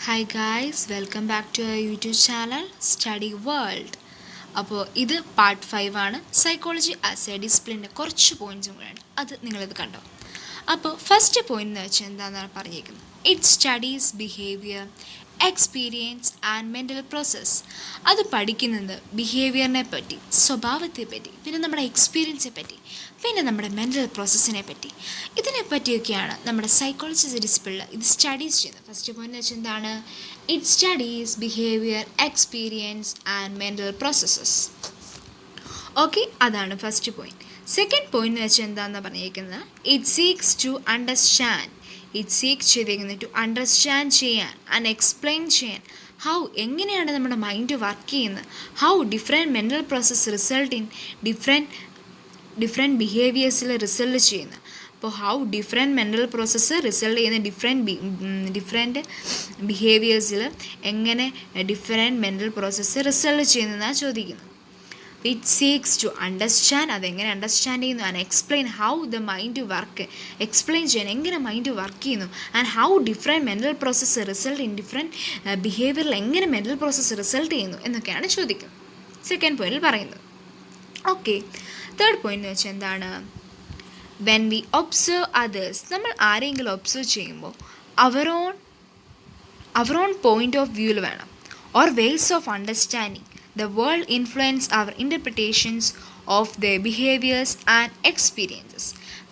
Hi guys, welcome back to our YouTube channel study world. അപ്പോൾ ഇത് part 5 ആണ്. Psychology as A ഡിസിപ്ലിൻ്റെ കുറച്ച് പോയിൻറ്റ്സും കൂടെയാണ്. അത് നിങ്ങളിത് കണ്ടോ. അപ്പോൾ ഫസ്റ്റ് പോയിന്റ് എന്ന് വെച്ചാൽ എന്താണെന്നാണ് പറഞ്ഞിരിക്കുന്നത്. It studies behaviour, experience and mental process. അത് പഠിക്കുന്നത് ബിഹേവിയറിനെ പറ്റി, സ്വഭാവത്തെ പറ്റി, പിന്നെ നമ്മുടെ എക്സ്പീരിയൻസിനെ പറ്റി, പിന്നെ നമ്മുടെ മെൻ്റൽ പ്രോസസ്സിനെ പറ്റി, ഇതിനെ പറ്റിയൊക്കെയാണ് നമ്മുടെ സൈക്കോളജി ഡിസിപ്ലിനിൽ ഇത് സ്റ്റഡീസ് ചെയ്യുന്നത്. ഫസ്റ്റ് പോയിന്റ് എന്ന് വെച്ചാൽ എന്താണ്? It studies behaviour, experience and mental processes. Okay, അതാണ് ഫസ്റ്റ് പോയിന്റ്. സെക്കൻഡ് പോയിന്റ് എന്ന് വെച്ചാൽ എന്താണെന്ന് പറഞ്ഞിരിക്കുന്നത്, it seeks to understand. It seeks ചെയ്തിരിക്കുന്നത് ടു അണ്ടർസ്റ്റാൻഡ് ചെയ്യാൻ ആൻഡ് എക്സ്പ്ലെയിൻ ചെയ്യാൻ. ഹൗ, എങ്ങനെയാണ് നമ്മുടെ മൈൻഡ് വർക്ക് ചെയ്യുന്നത്, how different mental process result in different ബിഹേവിയേഴ്സിൽ റിസൾട്ട് ചെയ്യുന്നത്. അപ്പോൾ how different mental process result ചെയ്യുന്ന ഡിഫറെൻറ്റ് ബിഹേവിയേഴ്സിൽ എങ്ങനെ ഡിഫറെൻറ്റ് മെൻ്റൽ പ്രോസസ്സ് റിസൾട്ട് ചെയ്യുന്നതാണ് ചോദിക്കുന്നത്. ഇറ്റ് സീക്സ് ടു അണ്ടർസ്റ്റാൻഡ്, അതെങ്ങനെ അണ്ടർസ്റ്റാൻഡ് ചെയ്യുന്നു, and explain how the mind work, explain ചെയ്യാൻ എങ്ങനെ മൈൻഡ് വർക്ക് ചെയ്യുന്നു, and how different mental process result in different ബിഹേവിയറിൽ എങ്ങനെ മെൻ്റൽ പ്രോസസ്സ് റിസൾട്ട് ചെയ്യുന്നു എന്നൊക്കെയാണ് ചോദിക്കുന്നത്, സെക്കൻഡ് പോയിന്റിൽ പറയുന്നത്. ഓക്കെ, തേർഡ് പോയിന്റ് എന്ന് വെച്ചാൽ എന്താണ്? വെൻ വി ഒബ്സർവ് അതേഴ്സ്, നമ്മൾ ആരെങ്കിലും ഒബ്സർവ് ചെയ്യുമ്പോൾ അവർ ഓൺ പോയിന്റ് ഓഫ് വ്യൂവിൽ വേണം, or ways of understanding the world influence our interpretations of their behaviors and experiences.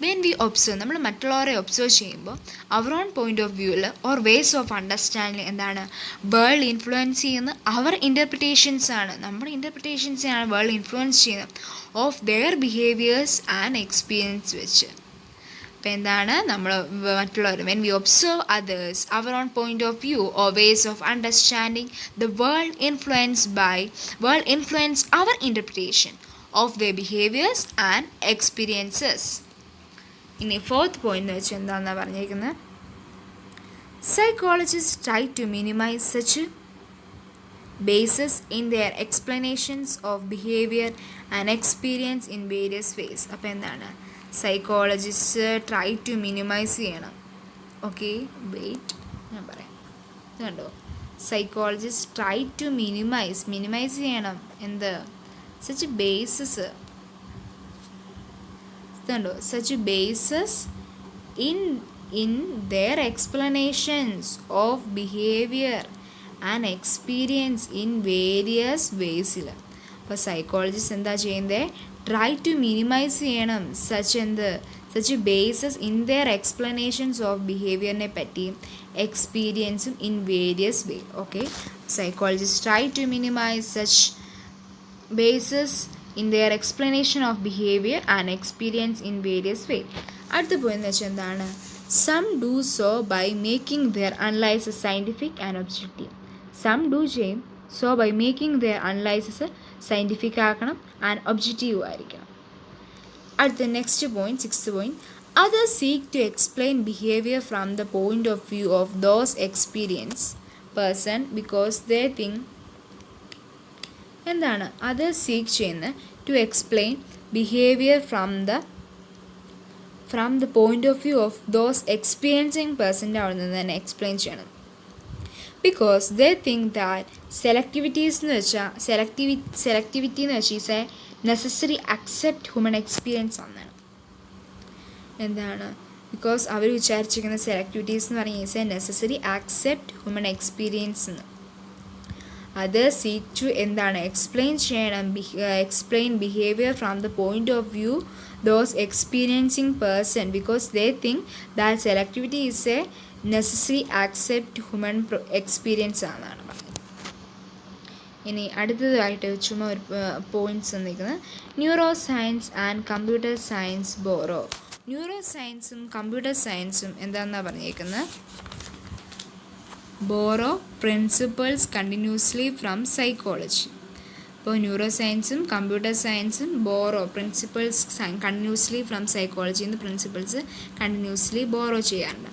When we observe, നമ്മൾ മറ്റുള്ളവരെ ഒബ്സർവ് ചെയ്യുമ്പോൾ അവർ ഓൺ പോയിന്റ് ഓഫ് വ്യൂവിൽ or ways of understanding എന്താണ്? World influence ചെയ്യുന്ന our interpretations ആണ്, നമ്മുടെ ഇൻ്റർപ്രിറ്റേഷൻസിനാണ് വേൾഡ് ഇൻഫ്ലുവൻസ് ചെയ്യുന്നത് of their behaviours and experience വെച്ച്. അപ്പോൾ എന്താണ് നമ്മൾ മറ്റുള്ളവർ, when we observe others our own point of view or ways of understanding the world influence our interpretation of the behaviours and experiences. ഇനി ഫോർത്ത് പോയിന്റ് എന്ന് വെച്ചാൽ എന്താണെന്നാണ് പറഞ്ഞിരിക്കുന്നത്? Psychologist try to minimise such bases in their explanations of behavior and experience in various ways. അപ്പോൾ എന്താണ്? Psychologist try to minimise ചെയ്യണം. Okay, wait, ഞാൻ പറയാം. ഇതുണ്ടോ, സൈക്കോളജിസ്റ്റ് ട്രൈ ടു മിനിമൈസ് ചെയ്യണം എന്ത്? സച്ച് ബേസസ്, ഇതുണ്ടോ, such biases in their explanations of behavior and experience in various വേസിൽ. അപ്പോൾ സൈക്കോളജിസ്റ്റ് എന്താ ചെയ്യുന്നത്? ട്രൈ ടു മിനിമൈസ് ചെയ്യണം such biases in their explanations of ബിഹേവിയറിനെ പറ്റിയും എക്സ്പീരിയൻസും in various way. Okay, psychologist try to minimise such biases in their explanation of behaviour and experience in various way. അടുത്ത പോയെന്ന് വെച്ചാൽ എന്താണ്? Some do so by making their analysis scientific and objective. Some do ചെയ്യും, so by making their analysis scientific ആക്കണം and objective ആയിരിക്കണം. അടുത്ത next point, sixth point, others seek to explain behaviour from the point of view of those experience person because they think. എന്താണ് others seek ചെയ്യുന്നത്? To explain behaviour from the point of view of those experiencing പേഴ്സൻ്റെ അവിടെ നിന്ന് തന്നെ explain ചെയ്യണം. Because they think that selectivity എന്ന് വെച്ചാൽ is A necessary accept human experience എന്നാണ്. എന്താണ്? ബിക്കോസ് അവർ വിചാരിച്ചിരിക്കുന്ന സെലക്ടിവിറ്റീസ് എന്ന് പറഞ്ഞാൽ is A necessary accept human experience എന്ന്. അത് സീക്ക് ടു എന്താണ്? എക്സ്പ്ലെയിൻ ചെയ്യണം, explain behaviour from the point of view those experiencing person because they think that selectivity is A necessary accept human experience ആണെന്നാണ് പറഞ്ഞത്. ഇനി അടുത്തതായിട്ട് ചുമ്മാ ഒരു പോയിന്റ്സ് വന്നിരിക്കുന്നത്, neuro science and computer science borrow. ന്യൂറോ സയൻസും കമ്പ്യൂട്ടർ സയൻസും എന്താണെന്നാണ് പറഞ്ഞിരിക്കുന്നത്? Borrow principles continuously from psychology. അപ്പോൾ ന്യൂറോ സയൻസും കമ്പ്യൂട്ടർ സയൻസും ബോറോ പ്രിൻസിപ്പിൾസ് കണ്ടിന്യൂസ്ലി ഫ്രം സൈക്കോളജിന്ന് പ്രിൻസിപ്പിൾസ് കണ്ടിന്യൂസ്ലി ബോറോ ചെയ്യാറുണ്ട്.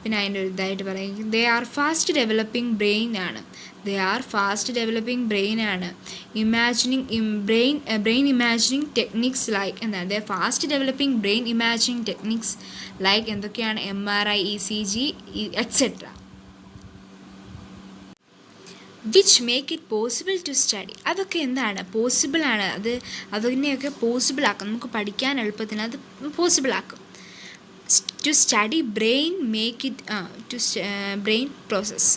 പിന്നെ അതിൻ്റെ ഒരു ഇതായിട്ട് പറയുന്നത് they are fast developing brain ആണ്. ബ്രെയിൻ ഇമാജിനിങ് ടെക്നിക്സ് ലൈക്ക് എന്താണ്? They are fast developing brain imagining techniques like എന്തൊക്കെയാണ്? MRI, ECG, etc. Which make it possible to study. അതൊക്കെ എന്താണ് പോസിബിളാണ്, അതിനെയൊക്കെ പോസിബിളാക്കും, നമുക്ക് പഠിക്കാൻ എളുപ്പത്തിന് അത് പോസിബിളാക്കും. To study brain make it brain process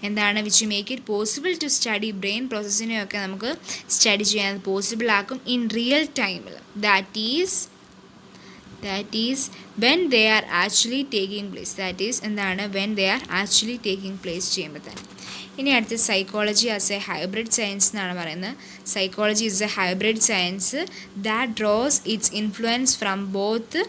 എന്താണ്, which make it possible to study brain പ്രോസസ്സിനെയൊക്കെ നമുക്ക് സ്റ്റഡി ചെയ്യാൻ പോസിബിളാക്കും ഇൻ റിയൽ ടൈമിൽ. That is when they are actually taking place. That is എന്താണ്, when they are actually taking place ചെയ്യുമ്പോൾ തന്നെ. ഇനി അടുത്ത് psychology as a hybrid science എന്നാണ് പറയുന്നത്. Psychology is a hybrid science that draws its influence from both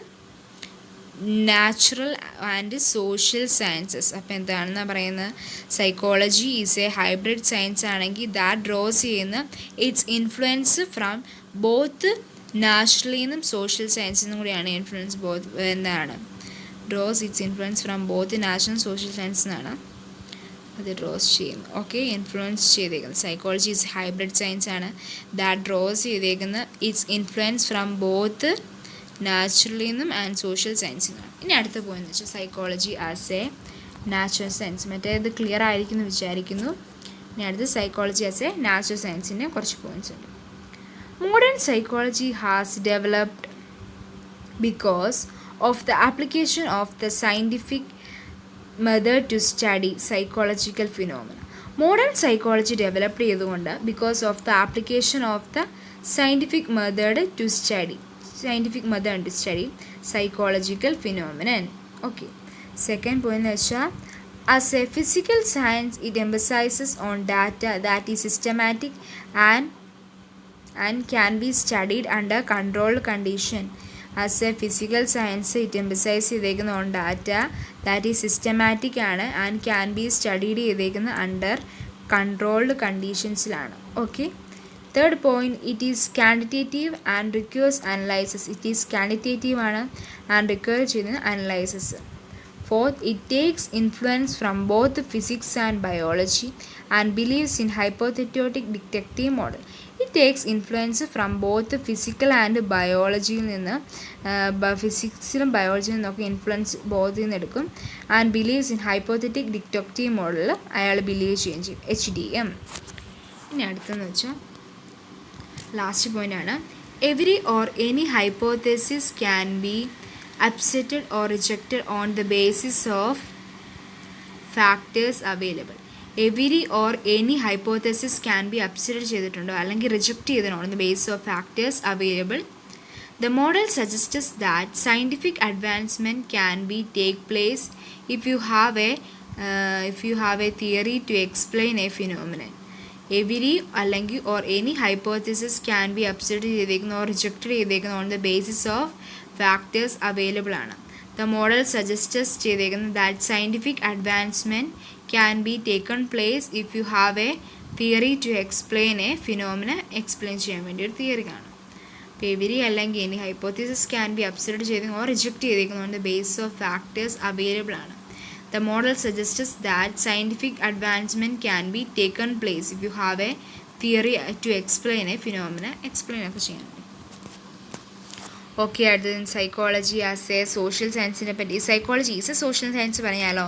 natural and social sciences. അപ്പോൾ എന്താണെന്നാണ് പറയുന്നത്, psychology is a hybrid science ആണെങ്കിൽ ദാറ്റ് ഡ്രോസ് ചെയ്യുന്ന ഇറ്റ്സ് ഇൻഫ്ലുവൻസ് ഫ്രം ബോത്ത് നാച്ചുറലിൽ നിന്നും social സയൻസിൽ നിന്നും കൂടിയാണ് ഇൻഫ്ലുവൻസ് എന്താണ് draws its influence from both natural social science എന്നാണ് അത് ഡ്രോസ് ചെയ്യുന്നത്. ഓക്കെ, ഇൻഫ്ലുവൻസ് ചെയ്തേക്കുന്നത് സൈക്കോളജി ഈസ് ഹൈബ്രിഡ് സയൻസ് ആണ്. ദാറ്റ് ഡ്രോസ് ചെയ്തേക്കുന്ന ഇറ്റ്സ് ഇൻഫ്ലുവൻസ് ഫ്രം ബോത്ത് നാച്ചുറലിൽ നിന്നും ആൻഡ് സോഷ്യൽ സയൻസിൽ നിന്നാണ്. ഇനി അടുത്ത പോയിന്റ് വെച്ചാൽ psychology as A natural science. ഇത് ക്ലിയർ ആയിരിക്കുമെന്ന് വിചാരിക്കുന്നു. ഇനി അടുത്ത് സൈക്കോളജി ആസ് എ നാച്ചുറൽ സയൻസിൻ്റെ കുറച്ച് പോയിന്റ്സ് ഉണ്ട്. Modern psychology has developed because of the application of the scientific method to study psychological phenomena. Modern psychology develop ചെയ്തുകൊണ്ട് because of the application of the scientific method to study psychological phenomenon. Okay, second point എന്ന് വെച്ചാൽ as a physical science it emphasizes on data that is systematic and can be studied under controlled condition. As a physical science it emphasizes ചെയ്തേക്കുന്ന on data that is systematic ആണ് and can be studied ചെയ്തേക്കുന്ന under controlled conditionsലാണ്. Okay. Third point, it is quantitative and requires analysis. It is quantitative and requires analysis. Fourth, it takes influence from both physics and biology and believes in hypothetic detective model. It takes influence from both physical and biology ഫിസിക്സിലും ബയോളജിയിലും നിന്നൊക്കെ influence ബോത്തിൽ നിന്ന് എടുക്കും. And believes in hypothetic detective model അയാൾ believe ചെയ്യും, HDM. ഇനി അടുത്തെന്ന് വെച്ചാൽ last point ആണ്. Every or any hypothesis can be accepted or rejected on the basis of factors available. Every or any hypothesis can be accept ചെയ്തിട്ടുണ്ടോ അല്ലെങ്കിൽ reject ചെയ്തിട്ടുണ്ടോ on the basis of factors available. The model suggests that scientific advancement can be take place if you have a theory to explain a phenomenon. Every അല്ലെങ്കിൽ or any hypothesis can be accepted ചെയ്തേക്കുന്ന or rejected ചെയ്തേക്കുന്ന on the basis of factors available ആണ്. The model suggests ചെയ്തേക്കുന്നത് that scientific advancement can be taken place if you have a theory to explain a phenomenon. explain ചെയ്യാൻ വേണ്ടി ഒരു theory കാണും. അപ്പോൾ every അല്ലെങ്കിൽ any hypothesis can B absorb ചെയ്തേക്കുന്ന or reject ചെയ്തേക്കുന്ന on the basis of factors available ആണ്. The model suggests that scientific advancement can be taken place if you have a theory to explain a phenomenon. explain ഒക്കെ ചെയ്യാൻ. Okay, അടുത്തത് psychology as a social സയൻസിനെ പറ്റി. Psychology is a social science പറഞ്ഞാലോ.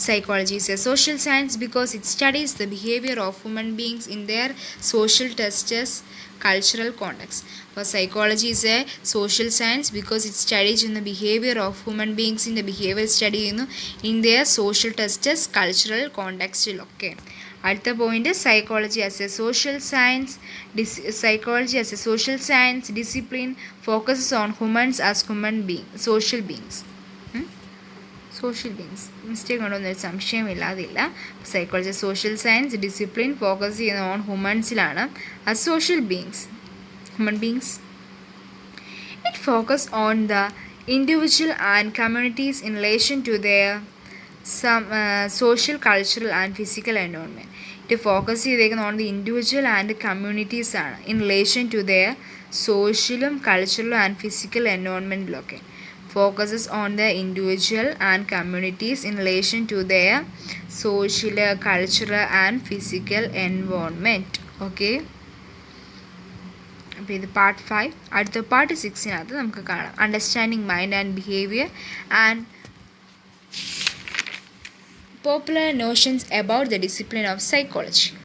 Psychology is a social science because it studies the behaviour of human beings in their social tests cultural context. For psychology is a social science because it studies in the behavior of human beings in the behavior study in their social testes cultural context. Okay, അടുത്ത point psychology as a social science. Psychology as a social science discipline focuses on humans as social beings. Mistake ഉണ്ടോയെന്നൊരു സംശയമില്ലാതില്ല. Psychology social science discipline focus ചെയ്യുന്ന on ഹ്യൂമൻസിലാണ് as social beings. It focus on the individual and communities in relation to their social cultural and physical environment. It focus ചെയ്തേക്കുന്ന on the individual and communities ആണ് in relation to their സോഷ്യലും കൾച്ചറലും and physical എൻവയോൺമെൻറ്റിലൊക്കെ. Focuses on the individual and communities in relation to their social, cultural and physical environment. Okay, അപ്പോൾ ഇത് part 5. അടുത്ത part 6 നമുക്ക് കാണാം understanding mind and behaviour and popular notions about the discipline of psychology.